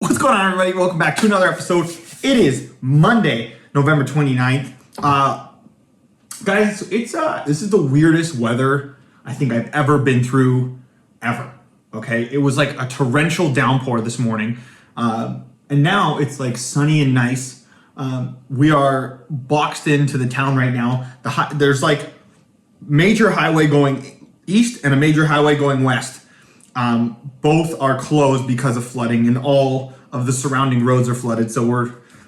What's going on, everybody? Welcome back to another episode. It is Monday, November 29th. Guys, this is the weirdest weather I think I've ever been through, ever. Okay, it was like a torrential downpour this morning, and now it's like sunny and nice. We are boxed into the town right now. There's like major highway going east and a major highway going west. Both are closed because of flooding, and all of the surrounding roads are flooded. So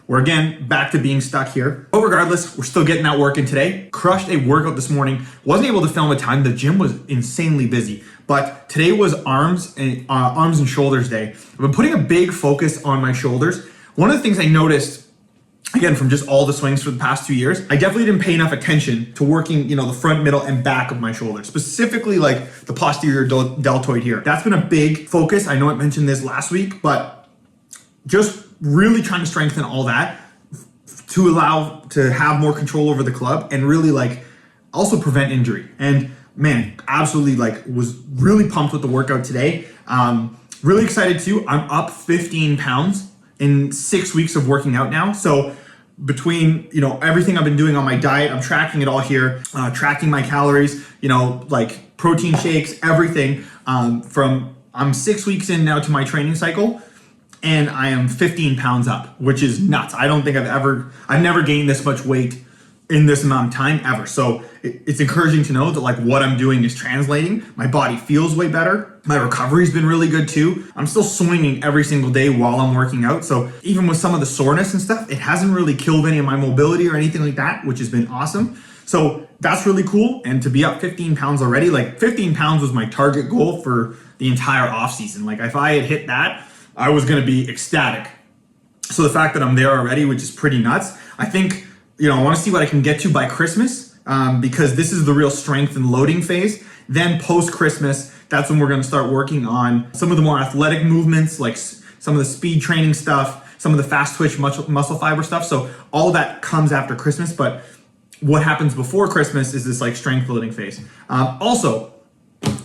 we're again back to being stuck here. But regardless, we're still getting that work in today. Crushed a workout this morning. Wasn't able to film a time. The gym was insanely busy. But today was arms and shoulders day. I've been putting a big focus on my shoulders. One of the things I noticed, again, from just all the swings for the past 2 years, I definitely didn't pay enough attention to working, the front, middle, and back of my shoulder, specifically like the posterior deltoid here. That's been a big focus. I know I mentioned this last week, but just really trying to strengthen all that to allow to have more control over the club and really also prevent injury. And man, absolutely was really pumped with the workout today. Really excited too. I'm up 15 pounds in 6 weeks of working out now. So between, everything I've been doing on my diet, I'm tracking it all here, tracking my calories, protein shakes, everything. I'm 6 weeks in now to my training cycle, and I am 15 pounds up, which is nuts. I don't think I've never gained this much weight in this amount of time ever. So it's encouraging to know that what I'm doing is translating. My body feels way better. My recovery's been really good too. I'm still swinging every single day while I'm working out. So even with some of the soreness and stuff, it hasn't really killed any of my mobility or anything like that, which has been awesome. So that's really cool. And to be up 15 pounds already, 15 pounds was my target goal for the entire off season. If I had hit that, I was going to be ecstatic. So the fact that I'm there already, which is pretty nuts, I think, I want to see what I can get to by Christmas, because this is the real strength and loading phase. Then post-Christmas, that's when we're going to start working on some of the more athletic movements, like some of the speed training stuff, some of the fast twitch muscle fiber stuff. So all that comes after Christmas, but what happens before Christmas is this strength loading phase. Also,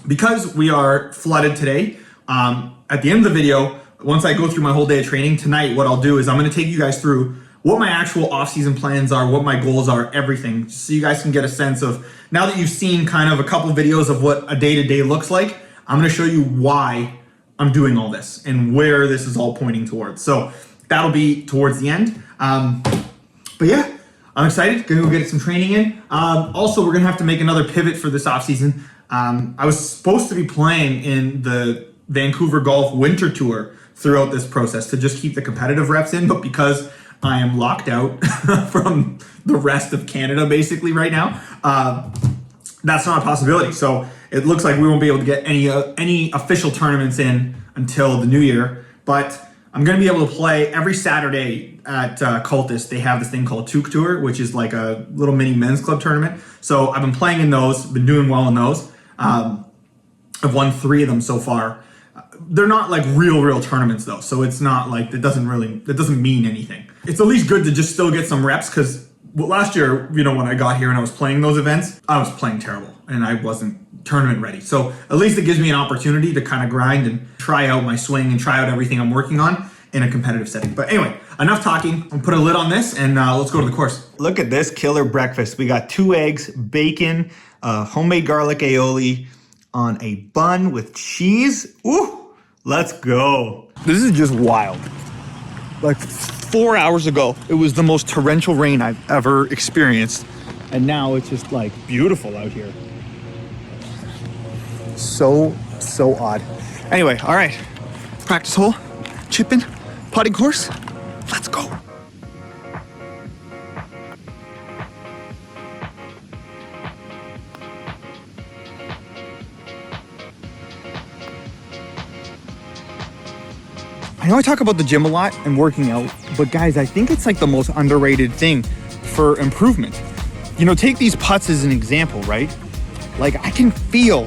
because we are flooded today, at the end of the video, once I go through my whole day of training tonight, what I'll do is I'm going to take you guys through what my actual off-season plans are, what my goals are, everything, so you guys can get a sense of, now that you've seen kind of a couple videos of what a day-to-day looks like, I'm going to show you why I'm doing all this and where this is all pointing towards. So that'll be towards the end. But yeah, I'm excited. Gonna go get some training in. Also, we're gonna have to make another pivot for this off-season. I was supposed to be playing in the Vancouver Golf Winter Tour throughout this process to just keep the competitive reps in, but because I am locked out from the rest of Canada basically right now, that's not a possibility. So it looks like we won't be able to get any official tournaments in until the new year, but I'm going to be able to play every Saturday at Cultus. They have this thing called Took Tour, which is like a little mini men's club tournament. So I've been playing in those, been doing well in those. I've won 3 of them so far. They're not real tournaments though, so it's not that doesn't mean anything. It's at least good to just still get some reps, because last year, when I got here and I was playing those events, I was playing terrible and I wasn't tournament ready. So at least it gives me an opportunity to kind of grind and try out my swing and try out everything I'm working on in a competitive setting. But anyway, enough talking. I'll put a lid on this and let's go to the course. Look at this killer breakfast. We got 2 eggs, bacon, homemade garlic aioli on a bun with cheese. Ooh! Let's go. This is just wild. 4 hours ago, it was the most torrential rain I've ever experienced. And now it's just beautiful out here. So odd. Anyway, all right. Practice hole, chipping, putting course. Let's go. I know I talk about the gym a lot and working out, but guys, I think it's the most underrated thing for improvement. Take these putts as an example, right? I can feel,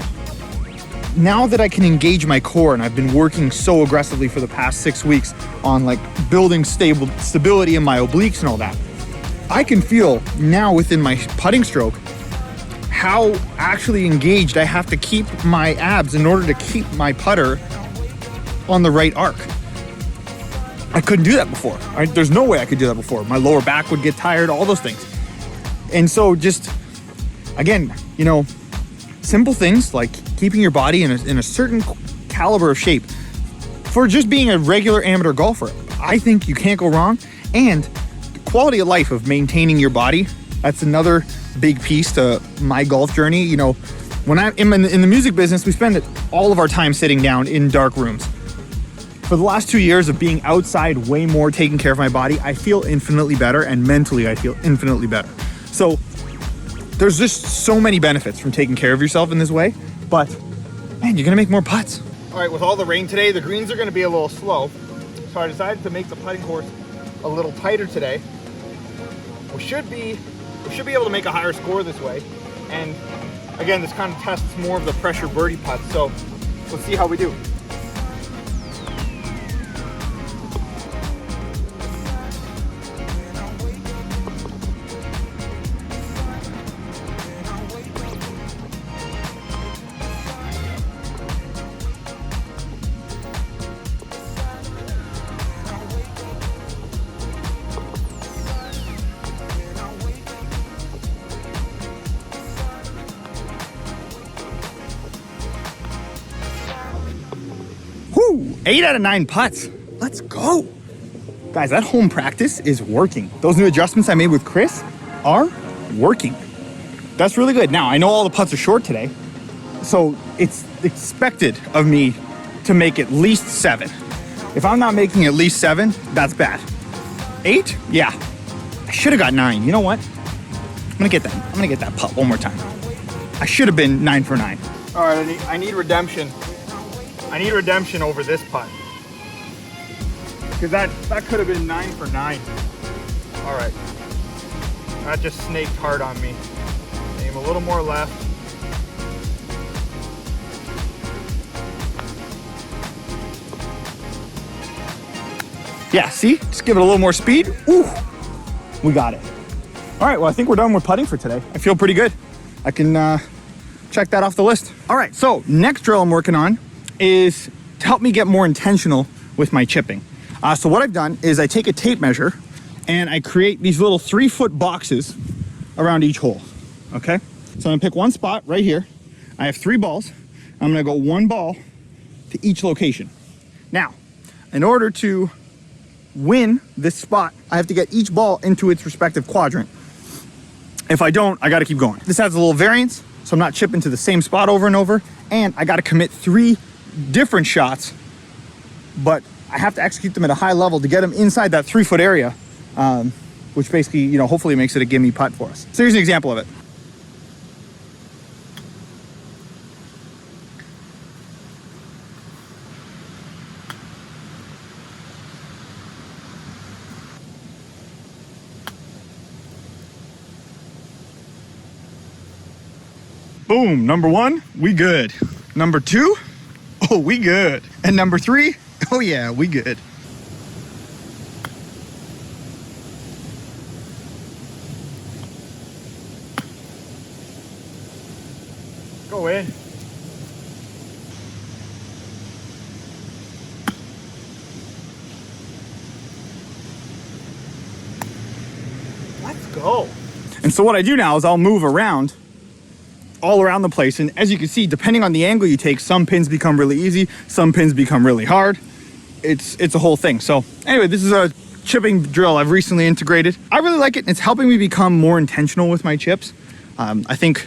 now that I can engage my core, and I've been working so aggressively for the past 6 weeks on building stability in my obliques and all that, I can feel now within my putting stroke how actually engaged I have to keep my abs in order to keep my putter on the right arc. I couldn't do that before. There's no way I could do that before. My lower back would get tired, all those things. And so just, again, you know, simple things like keeping your body in a certain caliber of shape for just being a regular amateur golfer. I think you can't go wrong. And the quality of life of maintaining your body, that's another big piece to my golf journey. You know, when I'm in the music business, we spend all of our time sitting down in dark rooms. For the last 2 years of being outside way more, taking care of my body, I feel infinitely better, and mentally I feel infinitely better. So there's just so many benefits from taking care of yourself in this way, but man, you're gonna make more putts. All right, with all the rain today, the greens are gonna be a little slow. So I decided to make the putting course a little tighter today. We should be able to make a higher score this way. And again, this kind of tests more of the pressure birdie putts. So let's see how we do. Woo! 8 out of 9 putts. Let's go. Guys, that home practice is working. Those new adjustments I made with Chris are working. That's really good. Now, I know all the putts are short today, so it's expected of me to make at least 7. If I'm not making at least 7, that's bad. 8? Yeah. I should have got 9. You know what? I'm gonna get that putt one more time. I should have been 9 for 9. All right, I need redemption. I need redemption over this putt. Because that could have been 9 for 9. All right. That just snaked hard on me. Aim a little more left. Yeah, see? Just give it a little more speed. Ooh, we got it. All right, well, I think we're done with putting for today. I feel pretty good. I can check that off the list. All right, so next drill I'm working on is to help me get more intentional with my chipping. So what I've done is I take a tape measure and I create these little 3-foot boxes around each hole, okay? So I'm gonna pick one spot right here. I have 3 balls. I'm gonna go 1 ball to each location. Now, in order to win this spot, I have to get each ball into its respective quadrant. If I don't, I gotta keep going. This has a little variance, so I'm not chipping to the same spot over and over, and I gotta commit 3 different shots, but I have to execute them at a high level to get them inside that 3-foot area, which basically, you know, hopefully makes it a gimme putt for us. So here's an example of it. Boom, number 1, we good. Number 2, oh, we good. And number 3, oh yeah, we good. Go in. Let's go. And so what I do now is I'll move around all around the place, and as you can see, depending on the angle you take, some pins become really easy, some pins become really hard. It's a whole thing. So anyway, this is a chipping drill I've recently integrated. I really like it, and it's helping me become more intentional with my chips. I think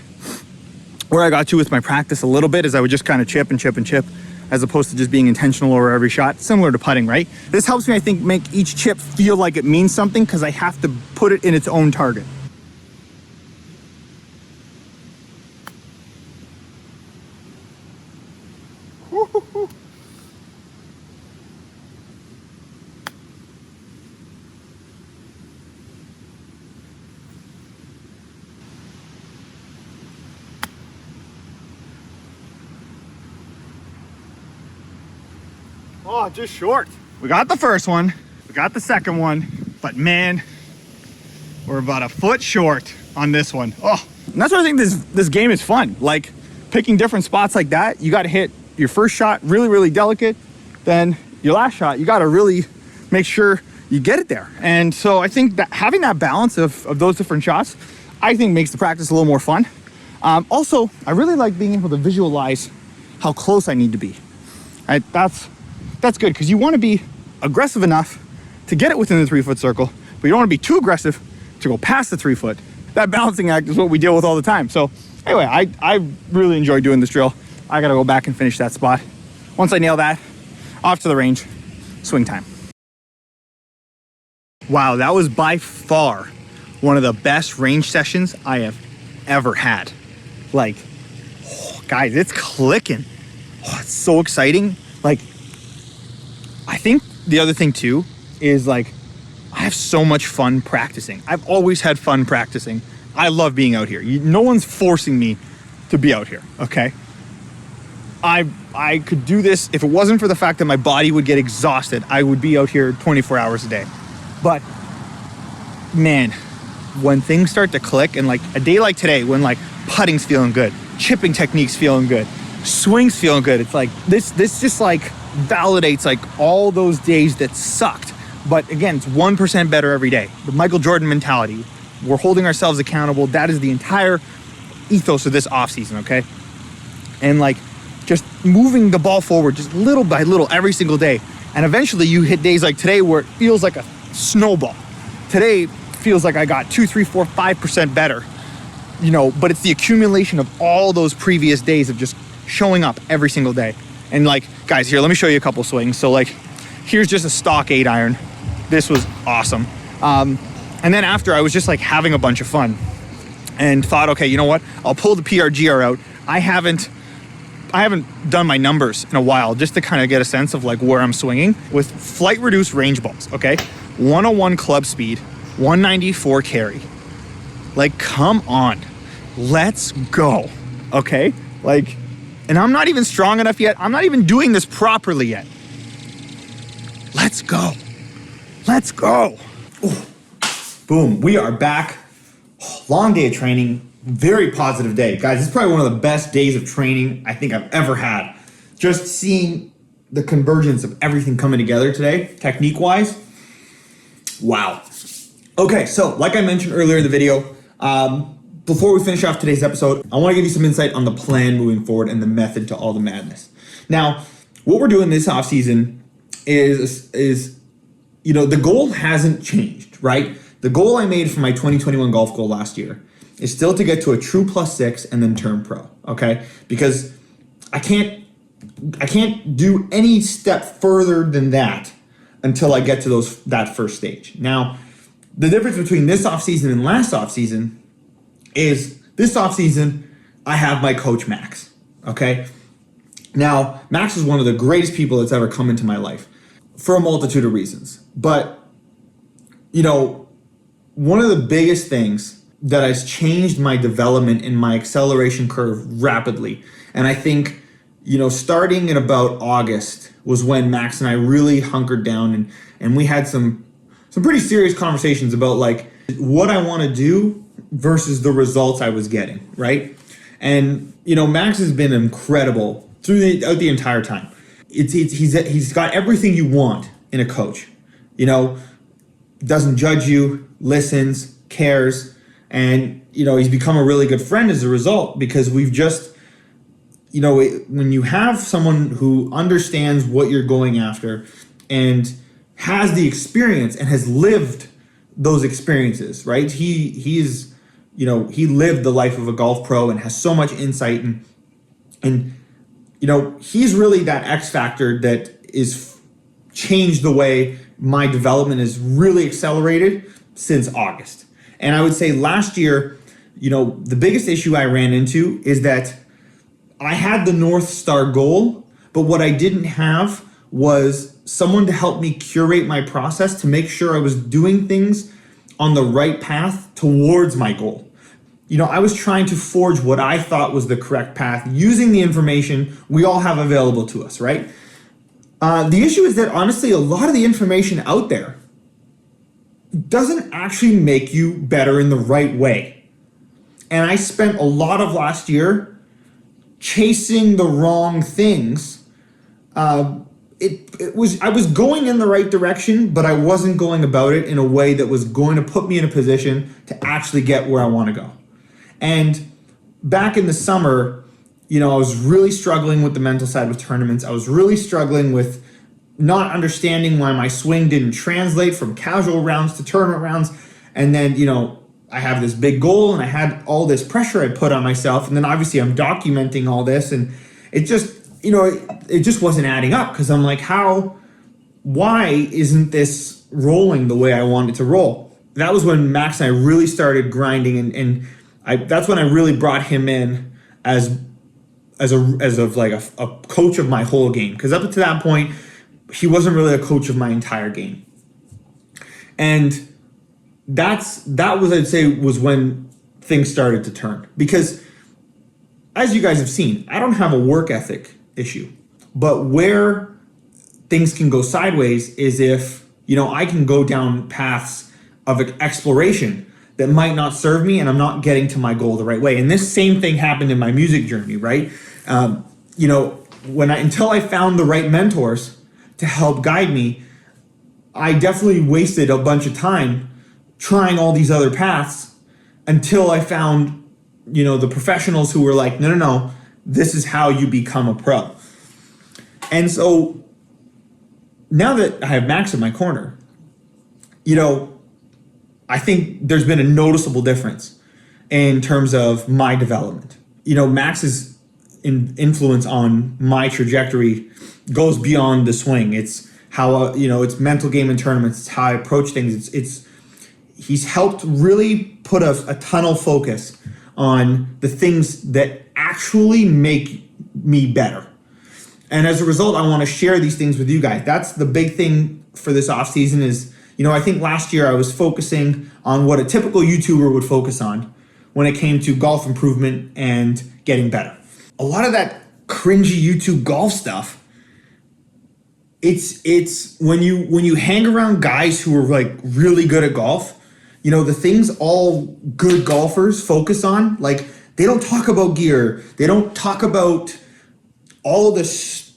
where I got to with my practice a little bit is I would just kind of chip and chip and chip, as opposed to just being intentional over every shot, similar to putting, right? This helps me, I think, make each chip feel like it means something, because I have to put it in its own target. Oh, just short. We got the first one, we got the second one, but man, we're about a foot short on this one. Oh, and that's why I think this game is fun. Like, picking different spots like that, you got to hit your first shot really, really delicate. Then your last shot, you got to really make sure you get it there. And so I think that having that balance of those different shots, I think makes the practice a little more fun. Also, I really like being able to visualize how close I need to be. Right? That's good, because you want to be aggressive enough to get it within the 3 foot circle, but you don't want to be too aggressive to go past the 3 foot. That balancing act is what we deal with all the time. So anyway, I really enjoy doing this drill. I got to go back and finish that spot. Once I nail that, off to the range, swing time. Wow, that was by far one of the best range sessions I have ever had. Like, oh, guys, it's clicking. Oh, it's so exciting. Like, I think the other thing too is like, I have so much fun practicing. I've always had fun practicing. I love being out here. No one's forcing me to be out here, okay? I could do this if it wasn't for the fact that my body would get exhausted. I would be out here 24 hours a day. But man, when things start to click, and like a day like today, when like putting's feeling good, chipping technique's feeling good, swing's feeling good, it's like this just like validates like all those days that sucked. But again, it's 1% better every day. The Michael Jordan mentality. We're holding ourselves accountable. That is the entire ethos of this off season, okay? And like just moving the ball forward just little by little every single day. And eventually you hit days like today where it feels like a snowball. Today feels like I got 2, 3, 4, 5% better, you know, but it's the accumulation of all those previous days of just showing up every single day. And like, guys, here, let me show you a couple swings. So like, here's just a stock 8 iron. This was awesome. And then after, I was just like having a bunch of fun and thought, okay, you know what? I'll pull the PRGR out. I haven't done my numbers in a while, just to kind of get a sense of like where I'm swinging with flight reduced range balls, okay? 101 club speed, 194 carry. Like, come on, let's go, okay? Like, and I'm not even strong enough yet. I'm not even doing this properly yet. Let's go. Let's go. Ooh. Boom, we are back. Long day of training, very positive day. Guys, this is probably one of the best days of training I think I've ever had. Just seeing the convergence of everything coming together today, technique-wise, wow. Okay, so like I mentioned earlier in the video, before we finish off today's episode, I want to give you some insight on the plan moving forward and the method to all the madness. Now, what we're doing this offseason is, you know, the goal hasn't changed, right? The goal I made for my 2021 golf goal last year is still to get to a true +6 and then turn pro, okay? Because I can't do any step further than that until I get to that first stage. Now, the difference between this offseason and last offseason is this offseason, I have my coach, Max, okay? Now, Max is one of the greatest people that's ever come into my life for a multitude of reasons. But, you know, one of the biggest things that has changed my development and my acceleration curve rapidly, and I think, you know, starting in about August was when Max and I really hunkered down and we had some pretty serious conversations about like what I want to do versus the results I was getting, right? And, you know, Max has been incredible throughout the entire time. He's got everything you want in a coach, you know, doesn't judge you, listens, cares, and, you know, he's become a really good friend as a result, because we've just, you know, when you have someone who understands what you're going after and has the experience and has lived those experiences, right? He is, you know, he lived the life of a golf pro and has so much insight, and you know, he's really that X factor that is changed the way my development is really accelerated since August. And I would say last year, you know, the biggest issue I ran into is that I had the North Star goal, but what I didn't have was someone to help me curate my process to make sure I was doing things on the right path towards my goal. You know, I was trying to forge what I thought was the correct path using the information we all have available to us, right? The issue is that honestly, a lot of the information out there doesn't actually make you better in the right way. And I spent a lot of last year chasing the wrong things I was going in the right direction, but I wasn't going about it in a way that was going to put me in a position to actually get where I want to go. And back in the summer, I was really struggling with the mental side with tournaments. I was really struggling with not understanding why my swing didn't translate from casual rounds to tournament rounds. And then, I have this big goal and I had all this pressure I put on myself. And then obviously I'm documenting all this, and it just, it just wasn't adding up, because I'm like, why isn't this rolling the way I want it to roll? That was when Max and I really started grinding, and that's when I really brought him in as a coach of my whole game. Because up to that point, he wasn't really a coach of my entire game. And that was, I'd say, was when things started to turn. Because as you guys have seen, I don't have a work ethic issue. But where things can go sideways is if, I can go down paths of exploration that might not serve me, and I'm not getting to my goal the right way. And this same thing happened in my music journey, right? Until I found the right mentors to help guide me, I definitely wasted a bunch of time trying all these other paths until I found, the professionals who were like, no, this is how you become a pro. And so now that I have Max in my corner, I think there's been a noticeable difference in terms of my development. Max's influence on my trajectory goes beyond the swing. It's how, it's mental game in tournaments. It's how I approach things. He's helped really put a tunnel focus on the things that actually make me better. And as a result, I want to share these things with you guys. That's the big thing for this off season is, I think last year I was focusing on what a typical YouTuber would focus on when it came to golf improvement and getting better. A lot of that cringy YouTube golf stuff, it's when you hang around guys who are like really good at golf, the things all good golfers focus on, like they don't talk about gear. They don't talk about all of this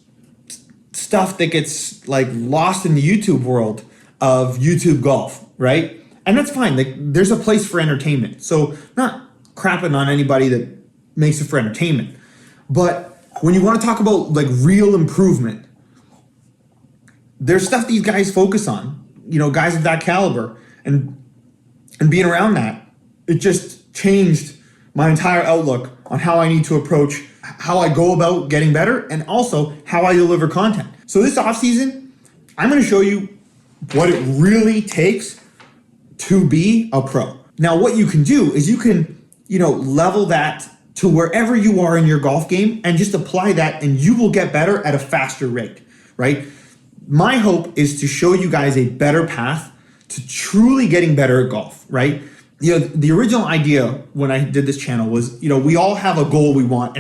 stuff that gets like lost in the YouTube world of YouTube golf, right? And that's fine. Like there's a place for entertainment. So not crapping on anybody that makes it for entertainment. But when you want to talk about like real improvement, there's stuff these guys focus on, guys of that caliber, and being around that, it just changed my entire outlook on how I need to approach, how I go about getting better, and also how I deliver content. So this off season, I'm going to show you what it really takes to be a pro. Now, what you can do is you can, level that to wherever you are in your golf game and just apply that, and you will get better at a faster rate, right? My hope is to show you guys a better path to truly getting better at golf, right? The original idea when I did this channel was, we all have a goal we want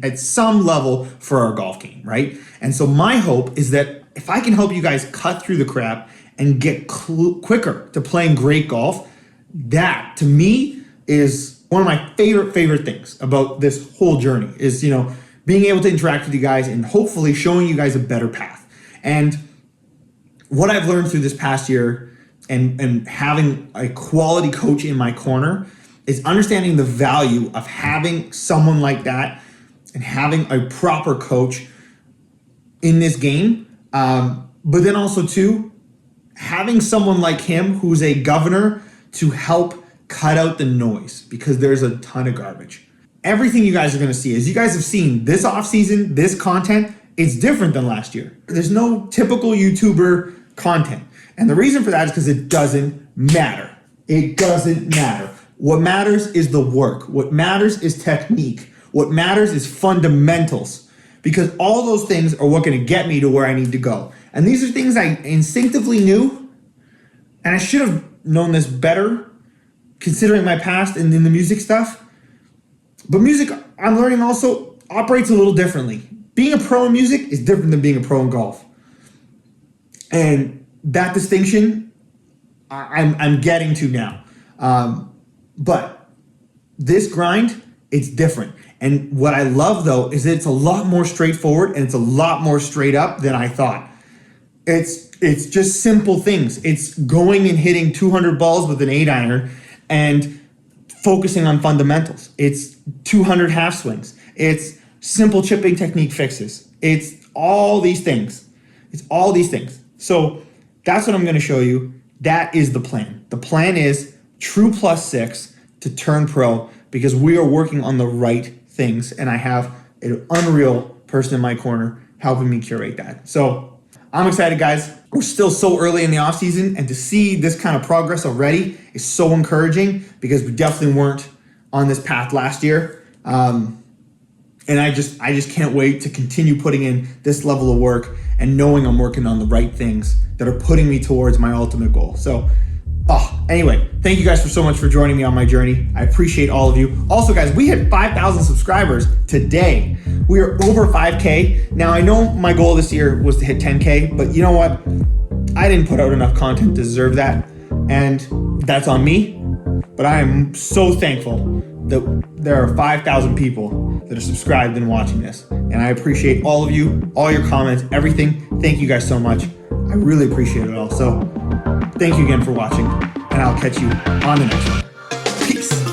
at some level for our golf game, right? And so my hope is that if I can help you guys cut through the crap and get quicker to playing great golf, that to me is one of my favorite things about this whole journey is, being able to interact with you guys and hopefully showing you guys a better path. And what I've learned through this past year and having a quality coach in my corner is understanding the value of having someone like that and having a proper coach in this game. But then also too, having someone like him who's a governor to help cut out the noise, because there's a ton of garbage. Everything you guys are going to see, as you guys have seen this off season, this content, it's different than last year. There's no typical YouTuber content. And the reason for that is because it doesn't matter. It doesn't matter. What matters is the work. What matters is technique. What matters is fundamentals, because all those things are what going to get me to where I need to go. And these are things I instinctively knew, and I should have known this better considering my past and in the music stuff. But music, I'm learning also, operates a little differently. Being a pro in music is different than being a pro in golf. And that distinction, I'm getting to now. But this grind, it's different. And what I love though is that it's a lot more straightforward and it's a lot more straight up than I thought. It's just simple things. It's going and hitting 200 balls with an 8-iron and focusing on fundamentals. It's 200 half swings. It's simple chipping technique fixes. It's all these things. It's all these things. So that's what I'm going to show you. That is the plan. The plan is true +6 to turn pro because we are working on the right things. And I have an unreal person in my corner helping me curate that. So I'm excited, guys. We're still so early in the off season, and to see this kind of progress already is so encouraging because we definitely weren't on this path last year. And I just can't wait to continue putting in this level of work and knowing I'm working on the right things that are putting me towards my ultimate goal. So, anyway, thank you guys so much for joining me on my journey. I appreciate all of you. Also, guys, we hit 5,000 subscribers today. We are over 5K. Now, I know my goal this year was to hit 10K, but you know what? I didn't put out enough content to deserve that, and that's on me. But I am so thankful that there are 5,000 people that are subscribed and watching this. And I appreciate all of you, all your comments, everything. Thank you guys so much. I really appreciate it all. So thank you again for watching, and I'll catch you on the next one. Peace.